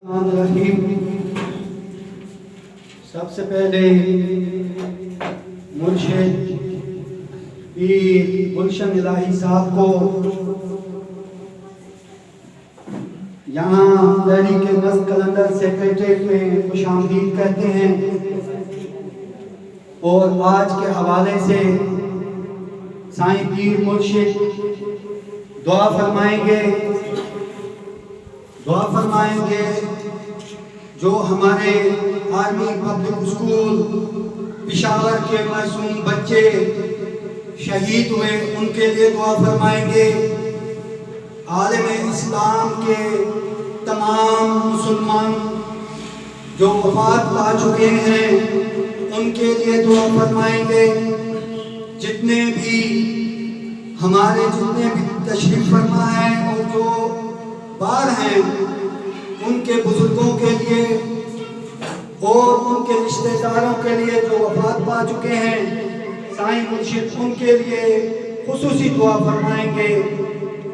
سب سے پہلے مرشد پیر گلشن الہی صاحب کو یہاں تحریک نسل کلندر سیکریٹریٹ میں خوش آمدید کہتے ہیں، اور آج کے حوالے سے سائیں پیر مرشد دعا فرمائیں گے جو ہمارے آرمی پبلک اسکول پشاور کے معصوم بچے شہید ہوئے ان کے لیے دعا فرمائیں گے، عالم اسلام کے تمام مسلمان جو وفات پا چکے ہیں ان کے لیے دعا فرمائیں گے، جتنے بھی تشریف فرما ہیں اور جو بار ہیں ان کے بزرگوں کے لیے اور ان کے رشتہ داروں کے لیے جو وفات پا چکے ہیں سائیں مرشد ان کے لیے خصوصی دعا فرمائیں گے۔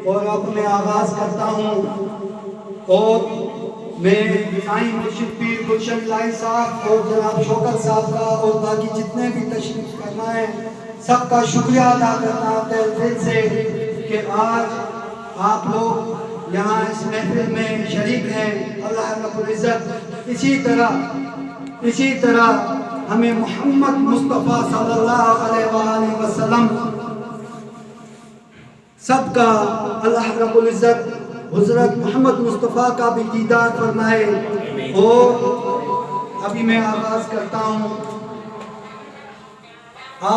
اور اب میں آغاز کرتا ہوں اور میں سائیں مرشد پیر گلشن الہی صاحب اور جناب شوکت صاحب کا اور باقی جتنے بھی تشریف فرما ہیں سب کا شکریہ ادا کرتا ہوں تہ دل سے کہ آج آپ لوگ یہاں اس محفل میں شریک ہیں۔ اللہ رب العزت اسی طرح ہمیں محمد مصطفیٰ صلی اللہ علیہ وآلہ وسلم سب کا اللہ رب العزت حضرت محمد مصطفیٰ کا بھی دیدار فرمائے۔ اور ابھی میں آغاز کرتا ہوں۔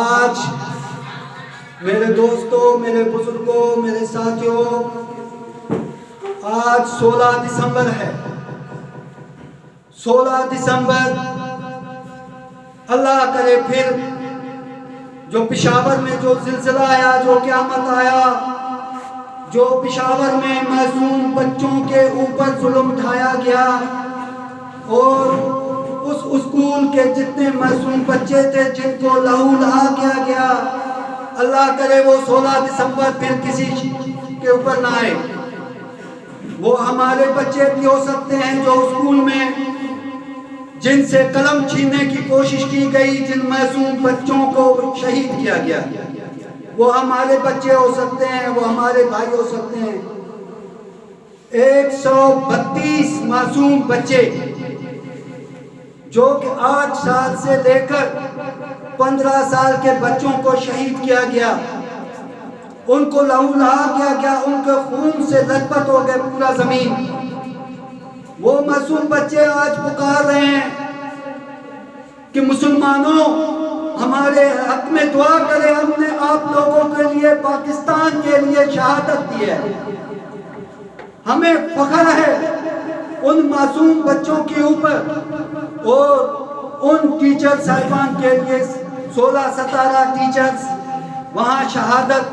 آج میرے دوستوں، میرے بزرگوں، میرے ساتھیوں، آج 16 دسمبر ہے۔ 16 دسمبر اللہ کرے پھر جو پشاور میں جو زلزلہ آیا، جو قیامت آیا، جو پشاور میں معصوم بچوں کے اوپر ظلم اٹھایا گیا اور اس اسکول کے جتنے معصوم بچے تھے جن کو لہو لہا کیا گیا، اللہ کرے وہ 16 دسمبر پھر کسی کے اوپر نہ آئے۔ وہ ہمارے بچے بھی ہو سکتے ہیں جو اسکول میں جن سے قلم چھیننے کی کوشش کی گئی، جن معصوم بچوں کو شہید کیا گیا، وہ ہمارے بچے ہو سکتے ہیں، وہ ہمارے بھائی ہو سکتے ہیں۔ 132 معصوم بچے جو کہ 8 سال سے لے کر 15 سال کے بچوں کو شہید کیا گیا، ان کو لہو لہا کیا گیا، ان کے خون سے لثپت ہو گئے پورا زمین۔ وہ معصوم بچے آج پکار رہے ہیں کہ مسلمانوں ہمارے حق میں دعا کرے، ہم نے آپ لوگوں کے لیے پاکستان کے لیے شہادت دی ہے۔ ہمیں فخر ہے ان معصوم بچوں کے اوپر اور ان ٹیچر صاحبان کے لیے 16-17 ٹیچرز وہاں شہادت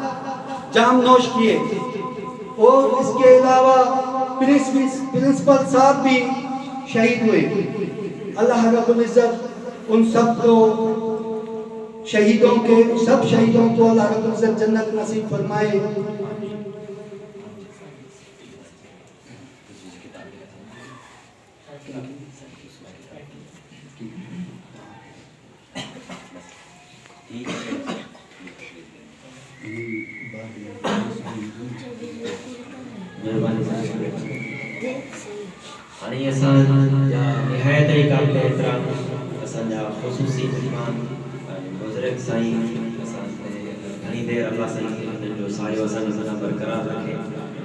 جام نوش کیے، اور اس کے علاوہ پرنسپل صاحب بھی شہید ہوئے۔ اللہ رب العزت ان سب کو سب شہیدوں کو اللہ رب العزت جنت نصیب فرمائے۔ نہایت ہی قابل احترام اسانجا خصوصی مہمان بزرگ سائیں گھنی دیر اللہ سائیں جو سایو اساں برقرار رکھے۔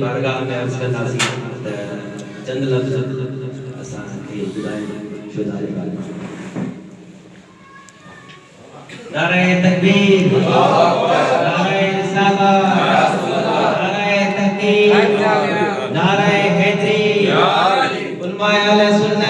بارگاہ میں عرض کنداسين ته چند لفظ اسان کي ٻڌائڻ شداري ڳالهه۔ نعرہ تکبیر، نعرہ رسالت، نعرہ تحقیق، نعرہ حیدری، علماء اہل سنت۔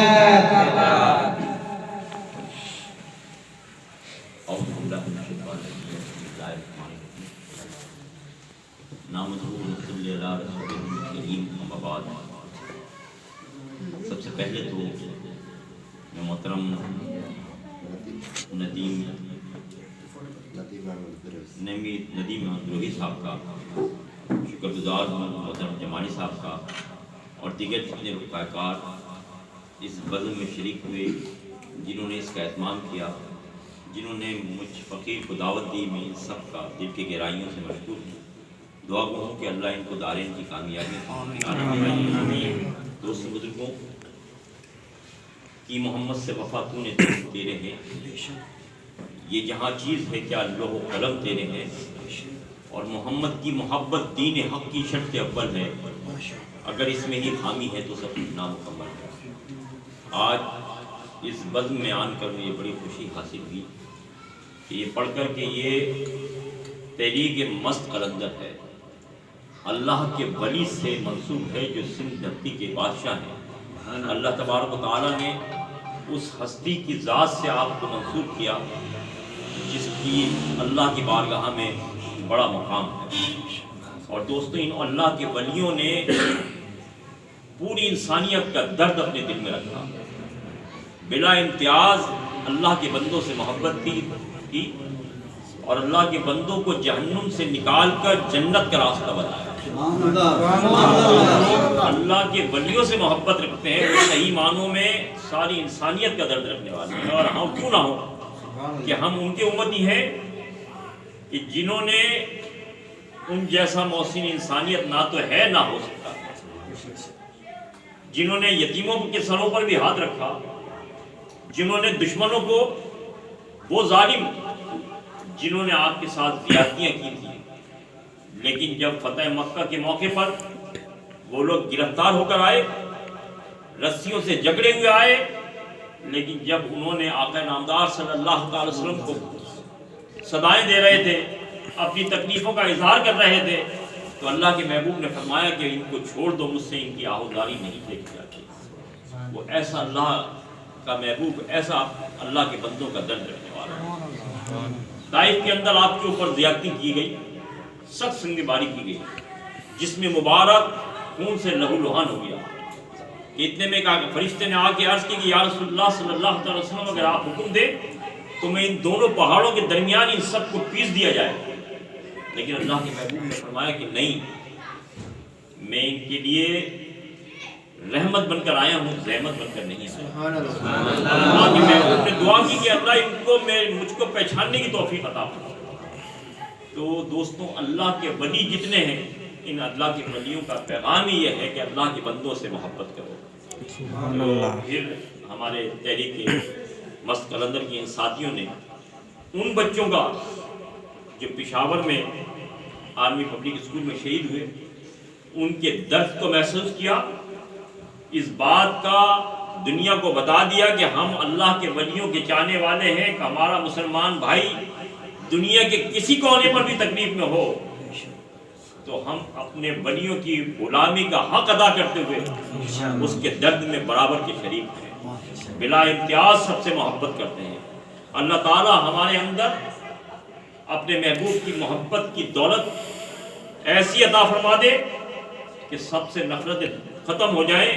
سب سے پہلے تو میں محترم ندیم احمد گروہی صاحب کا شکر گزار ہوں، محترم جمانی صاحب کا اور دیگر جتنے رفقا کار اس بزم میں شریک ہوئے، جنہوں نے اس کا اہتمام کیا، جنہوں نے مجھ فقیر کو دعوت دی، میں ان سب کا دل کی گہرائیوں سے مشکور ہوں۔ دعا گو ہوں کہ اللہ ان کو دارین کی کامیابی۔ دوست بزرگوں کی محمد سے وفا تو نے تیرے ہیں، یہ جہاں چیز ہے کیا لوح و قلم تیرے ہیں، اور محمد کی محبت دین حق کی شرط اول ہے، اگر اس میں ہی خامی ہے تو سب نامکمل ہے۔ آج اس بزم میں آن کر مجھے بڑی خوشی حاصل ہوئی کہ یہ پڑھ کر کہ یہ تحریک مست قلندر ہے، اللہ کے ولی سے منسوب ہے، جو سندھ دھرتی کے بادشاہ ہیں۔ اللہ تبارک و تعالیٰ نے اس ہستی کی ذات سے آپ کو منسوب کیا جس کی اللہ کی بارگاہ میں بڑا مقام ہے۔ اور دوستو ان اللہ کے ولیوں نے پوری انسانیت کا درد اپنے دل میں رکھا، بلا امتیاز اللہ کے بندوں سے محبت کی اور اللہ کے بندوں کو جہنم سے نکال کر جنت کا راستہ بتایا۔ اللہ کے ولیوں سے محبت رکھتے ہیں وہ صحیح معنوں میں ساری انسانیت کا درد رکھنے والے ہیں، اور ہم کیوں نہ ہو کہ ہم ان کے امتی ہیں کہ جنہوں نے ان جیسا محسن انسانیت نہ تو ہے نہ ہو سکتا، جنہوں نے یتیموں کے سروں پر بھی ہاتھ رکھا، جنہوں نے دشمنوں کو، وہ ظالم جنہوں نے آپ کے ساتھ زیادتیاں کی تھیں، لیکن جب فتح مکہ کے موقع پر وہ لوگ گرفتار ہو کر آئے، رسیوں سے جکڑے ہوئے آئے، لیکن جب انہوں نے آقا نامدار صلی اللہ علیہ وسلم کو صدائیں دے رہے تھے، اپنی تکلیفوں کا اظہار کر رہے تھے، تو اللہ کے محبوب نے فرمایا کہ ان کو چھوڑ دو، مجھ سے ان کی آہوزاری نہیں دیکھی جاتی۔ وہ ایسا اللہ کا محبوب، ایسا اللہ کے بندوں کا درد رکھنے والا۔ طائف کے اندر آپ کے اوپر زیادتی کی گئی، سخت سنگ باری کی گئی، جس میں مبارک خون سے لہو لہان ہو گیا کہ اتنے میں کہا کہ فرشتے نے آ کے عرض کی کہ یا رسول اللہ صلی اللہ علیہ وسلم اگر آپ حکم دیں تو میں ان دونوں پہاڑوں کے درمیان ان سب کو پیس دیا جائے، لیکن اللہ کے محبوب نے فرمایا کہ نہیں، میں ان کے لیے رحمت بن کر آیا ہوں، زحمت بن کر نہیں آیا۔ اللہ کے محبوب نے دعا کی کہ اللہ ان کو مجھ کو پہچاننے کی توفیق عطا فرما۔ تو دوستوں اللہ کے ولی جتنے ہیں، ان اللہ کے ولیوں کا پیغام ہی یہ ہے کہ اللہ کے بندوں سے محبت کرو۔ پھر ہمارے تحریک مست قلندر کی ان ساتھیوں نے ان بچوں کا جو پشاور میں آرمی پبلک اسکول میں شہید ہوئے، ان کے درد کو محسوس کیا، اس بات کا دنیا کو بتا دیا کہ ہم اللہ کے ولیوں کے چاہنے والے ہیں، کہ ہمارا مسلمان بھائی دنیا کے کسی کونے پر بھی تکلیف میں ہو تو ہم اپنے ولیوں کی غلامی کا حق ادا کرتے ہوئے اس کے درد میں برابر کے شریک ہیں، بلا امتیاز سب سے محبت کرتے ہیں۔ اللہ تعالی ہمارے اندر اپنے محبوب کی محبت کی دولت ایسی عطا فرما دے کہ سب سے نفرتیں ختم ہو جائیں،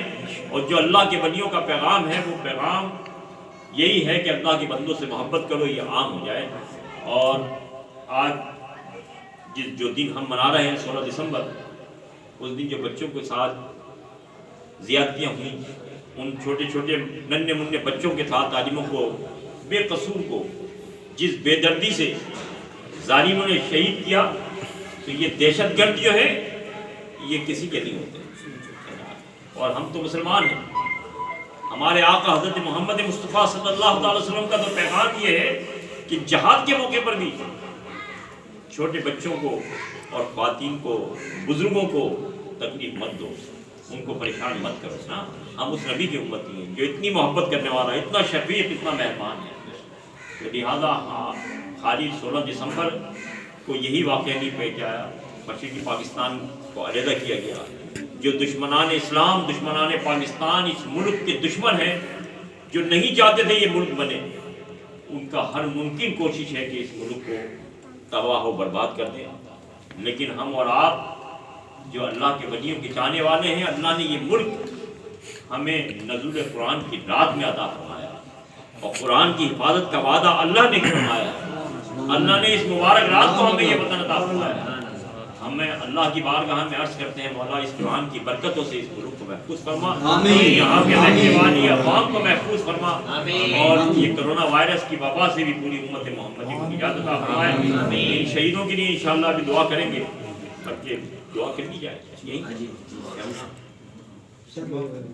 اور جو اللہ کے ولیوں کا پیغام ہے وہ پیغام یہی ہے کہ اللہ کے بندوں سے محبت کرو، یہ عام ہو جائے۔ اور آج جو دن ہم منا رہے ہیں 16 دسمبر، اس دن جو بچوں کے ساتھ زیادتیاں ہوئیں، ان چھوٹے چھوٹے ننھے منھے بچوں کے ساتھ تعلیموں کو، بے قصور کو جس بے دردی سے ظالموں نے شہید کیا، تو یہ دہشت گرد جو ہے یہ کسی کے نہیں ہوتے، اور ہم تو مسلمان ہیں۔ ہمارے آقا حضرت محمد مصطفیٰ صلی اللہ علیہ وسلم کا تو پیغام یہ ہے کہ جہاد کے موقع پر بھی چھوٹے بچوں کو اور خواتین کو، بزرگوں کو تکلیف مت دو، ان کو پریشان مت کرو نا۔ ہم اس نبی کی امتی ہیں جو اتنی محبت کرنے والا، اتنا شفیق، اتنا مہربان ہے، تو لہٰذا خالی 16 دسمبر کو یہی واقعہ نہیں پیش آیا، مشرقی پاکستان کو علیحدہ کیا گیا۔ جو دشمنان اسلام، دشمنان پاکستان، اس ملک کے دشمن ہیں، جو نہیں چاہتے تھے یہ ملک بنے، ان کا ہر ممکن کوشش ہے کہ اس ملک کو تباہ و برباد کر دیں، لیکن ہم اور آپ جو اللہ کے ولیوں کے چاہنے والے ہیں، اللہ نے یہ ملک ہمیں نزول قرآن کی رات میں عطا فرمایا، اور قرآن کی حفاظت کا وعدہ اللہ نے فرمایا، اللہ نے اس مبارک رات کو ہمیں یہ وطن عطا فرمایا۔ ہمیں اللہ کی بارگاہ میں عرض کرتے ہیں مولا اس قرآن کی برکتوں سے اس ملک کو محفوظ فرما، آمین۔ یہاں کے رہنے والی عوام کو محفوظ فرما، اور یہ کرونا وائرس کی وبا سے بھی پوری امت محمدی کو نجات عطا فرمائے۔ ان شہیدوں کے لیے انشاءاللہ بھی دعا کریں گے، بلکہ دعا کر دی جائے یہی پھر دعا کریں۔